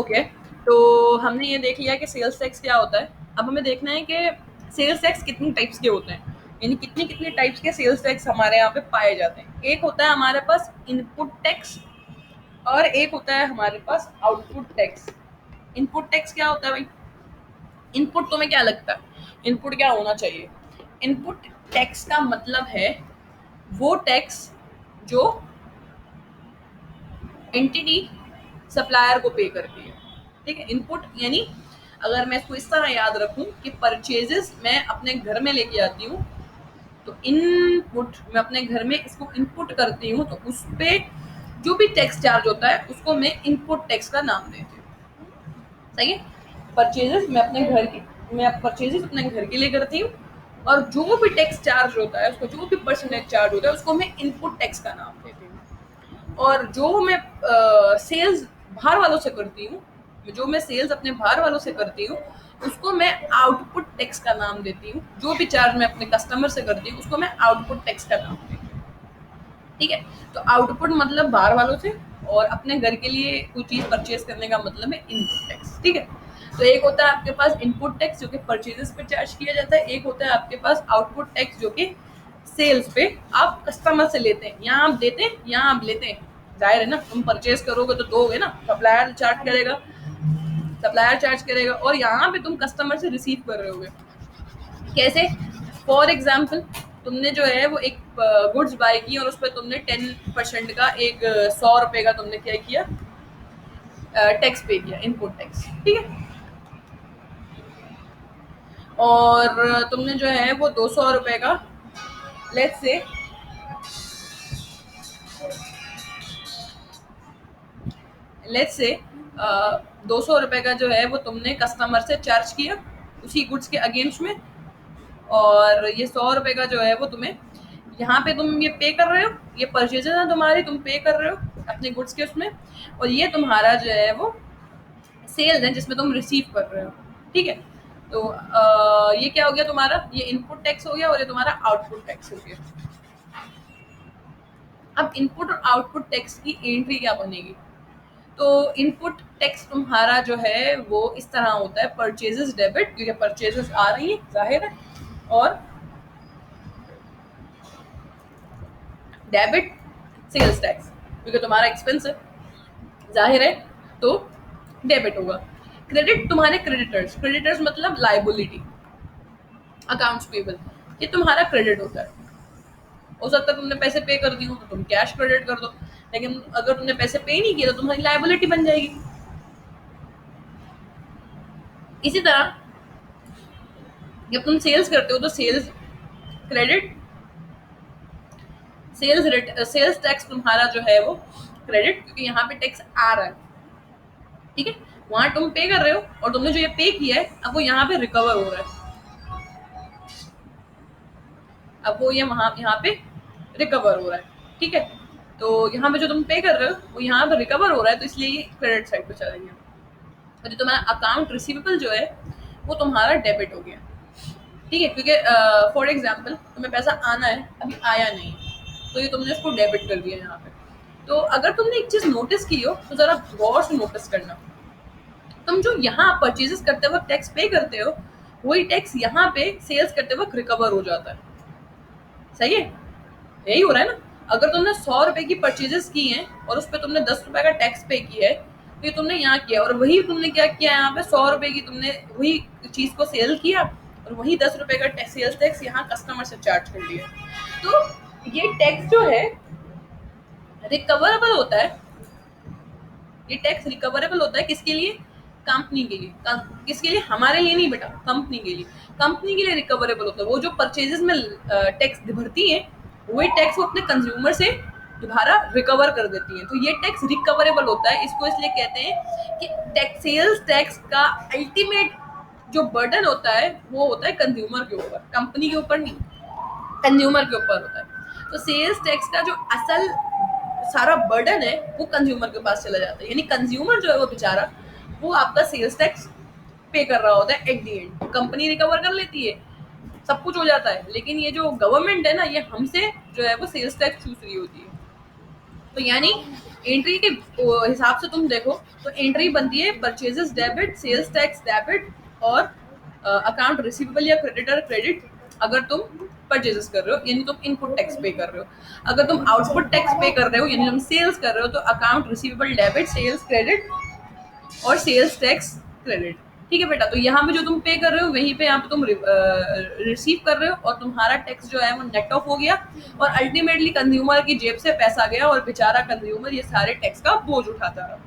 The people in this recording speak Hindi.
ओके, तो हमने ये देख लिया कि सेल्स टैक्स क्या होता है। अब हमें देखना है कि सेल्स टैक्स कितनी टाइप्स के होते हैं, यानी कितनी कितने टाइप्स के सेल्स टैक्स हमारे यहाँ पे पाए जाते हैं। एक होता है हमारे पास इनपुट टैक्स और एक होता है हमारे पास आउटपुट टैक्स। इनपुट टैक्स क्या होता है भाई? इनपुट तुम्हें क्या लगता है, इनपुट क्या होना चाहिए? इनपुट टैक्स का मतलब है वो टैक्स जो एंटिटी सप्लायर को पे करती है। ठीक है, इनपुट यानी अगर मैं इसको इस तरह याद रखूं कि परचेजेस मैं अपने घर में लेके आती हूँ, तो इनपुट मैं अपने घर में इसको इनपुट करती हूँ, तो उस पे जो भी टैक्स चार्ज होता है उसको मैं इनपुट टैक्स का नाम देती हूँ। सही है, परचेजेस मैं परचेजेस अपने घर के लिए करती हूँ, और जो भी टैक्स चार्ज होता है उसको जो भी परसेंटेज चार्ज होता है उसको मैं इनपुट टैक्स का नाम देती हूँ। और जो मैं सेल्स बाहर वालों से करती हूँ, जो मैं सेल्स अपने बाहर वालों से करती हूँ, उसको मैं आउटपुट टैक्स का नाम देती हूँ। जो भी चार्ज मैं अपने कस्टमर से करती हूँ उसको मैं आउटपुट टैक्स का नाम देती हूँ। ठीक है, तो आउटपुट मतलब बाहर वालों से, और अपने घर के लिए कोई चीज परचेज करने का मतलब है इनपुट टैक्स। ठीक है, तो एक होता है आपके पास इनपुट टैक्स जो कि परचेजेस पे चार्ज किया जाता है, एक होता है आपके पास आउटपुट टैक्स जो कि सेल्स पे आप कस्टमर से लेते हैं। यहाँ आप देते हैं, यहाँ आप लेते हैं। जाहिर है ना, तुम परचेज करोगे तो दोगे ना, सप्लायर चार्ज करेगा, और यहाँ पे तुम कस्टमर से रिसीव कर रहे होगे। कैसे? फॉर एग्जाम्पल, तुमने जो है वो एक गुड्स बाय की और उस पर तुमने 10% का एक 100 रुपए का तुमने क्या किया, टैक्स पे किया, इनपुट टैक्स। ठीक है, और तुमने जो है वो 200 रुपए का, लेट्स से 200 रुपए का जो है वो तुमने कस्टमर से चार्ज किया उसी गुड्स के अगेंस्ट में, और ये 100 रुपए का जो है वो तुम्हें यहाँ पे तुम ये पे कर रहे हो, ये परचेजेस है तुम्हारी, तुम पे कर रहे हो अपने गुड्स के उसमें, और ये तुम्हारा जो है वो सेल्स है जिसमें तुम रिसीव कर रहे हो। ठीक है, तो ये क्या हो गया तुम्हारा, ये इनपुट टैक्स हो गया और ये तुम्हारा आउटपुट टैक्स हो गया। अब इनपुट और आउटपुट टैक्स की एंट्री क्या बनेगी? तो इनपुट टैक्स तुम्हारा जो है वो इस तरह होता है, परचेजेस डेबिट, क्योंकि परचेजेस आ रही है जाहिर है, और डेबिट सेल्स टैक्स, क्योंकि तुम्हारा एक्सपेंस है जाहिर है, तो डेबिट होगा। क्रेडिट तुम्हारे क्रेडिटर्स, क्रेडिटर्स मतलब लाइबिलिटी, अकाउंट्स पेबल, ये तुम्हारा क्रेडिट होता है। हो सकता है तुमने पैसे पे कर दी हो तो तुम कैश क्रेडिट कर दो, लेकिन अगर तुमने पैसे पे नहीं किए तो तुम्हारी लाइबिलिटी बन जाएगी। इसी तरह जब तुम सेल्स करते हो तो क्रेडिट सेल्स टैक्स तुम्हारा जो है वो क्रेडिट, क्योंकि यहाँ पे टैक्स आ रहा है। ठीक है, वहां तुम पे कर रहे हो और तुमने जो ये पे किया है अब वो यहाँ पे रिकवर हो रहा है, अब वो ये वहां यहाँ पे रिकवर हो रहा है। ठीक है, तो यहाँ पे जो तुम पे कर रहे हो वो यहाँ पे रिकवर हो रहा है, तो इसलिए ये क्रेडिट साइड पे चला गया। और जो तुम्हारा अकाउंट रिसीवेबल जो है वो तुम्हारा डेबिट हो गया। ठीक है, क्योंकि फॉर एग्जाम्पल तुम्हें पैसा आना है, अभी आया नहीं, तो ये तुमने उसको डेबिट कर दिया यहाँ पे। तो अगर तुमने एक चीज नोटिस की हो तो जरा गौर से नोटिस करना, तुम जो यहाँ परचेजेस करते वक्त टैक्स पे करते हो वही टैक्स यहाँ पे सेल्स करते वक्त रिकवर हो जाता है। सही है, यही हो रहा है ना। अगर तुमने 100 रुपए की परचेजेस की हैं और उस पर तुमने 10 रुपए का टैक्स पे किया है, तो ये तुमने यहाँ किया, और वही तुमने क्या किया, यहाँ पे 100 रुपए की तुमने वही चीज को सेल किया और वही 10 रुपए का सेल्स टैक्स यहाँ कस्टमर से चार्ज कर लिया। तो ये टैक्स जो है रिकवरेबल होता है, ये टैक्स रिकवरेबल होता है किसके लिए? कंपनी के लिए। किसके लिए? हमारे लिए नहीं बेटा, कंपनी के लिए। कंपनी के लिए रिकवरेबल होता है, वो जो परचेजेस में टैक्स भरती है वही टैक्स वो अपने कंज्यूमर से दोबारा रिकवर कर देती है, तो ये टैक्स रिकवरेबल होता है। इसको इसलिए कहते हैं कि टैक्स, सेल्स टैक्स का अल्टीमेट जो बर्डन होता है वो होता है कंज्यूमर के ऊपर, कंपनी के ऊपर नहीं, कंज्यूमर के ऊपर होता है। तो सेल्स टैक्स का जो असल सारा बर्डन है वो कंज्यूमर के पास चला जाता है, यानी कंज्यूमर जो है वो बेचारा वो आपका सेल्स टैक्स पे कर रहा होता है। At the and company recover कर लेती है, सब कुछ हो जाता है, लेकिन ये जो गवर्नमेंट है ना, ये हमसे जो है वो सेल्स टैक्स चूस रही होती है। तो यानी एंट्री के हिसाब से तुम देखो तो एंट्री बनती है purchases debit, sales tax debit और अकाउंट रिसीवेबल या क्रेडिटर क्रेडिट अगर तुम परचेजेस कर रहे हो यानी तुम इनपुट टैक्स पे कर रहे हो। अगर तुम आउटपुट टैक्स पे कर रहे हो यानी तुम सेल्स कर रहे हो तो account receivable debit, sales credit और सेल्स टैक्स क्रेडिट। ठीक है बेटा, तो यहाँ पे जो तुम पे कर रहे हो वहीं पे यहाँ पे तुम रिसीव कर रहे हो और तुम्हारा टैक्स जो है वो नेट ऑफ हो गया और अल्टीमेटली कंज्यूमर की जेब से पैसा गया और बेचारा कंज्यूमर ये सारे टैक्स का बोझ उठाता रहा।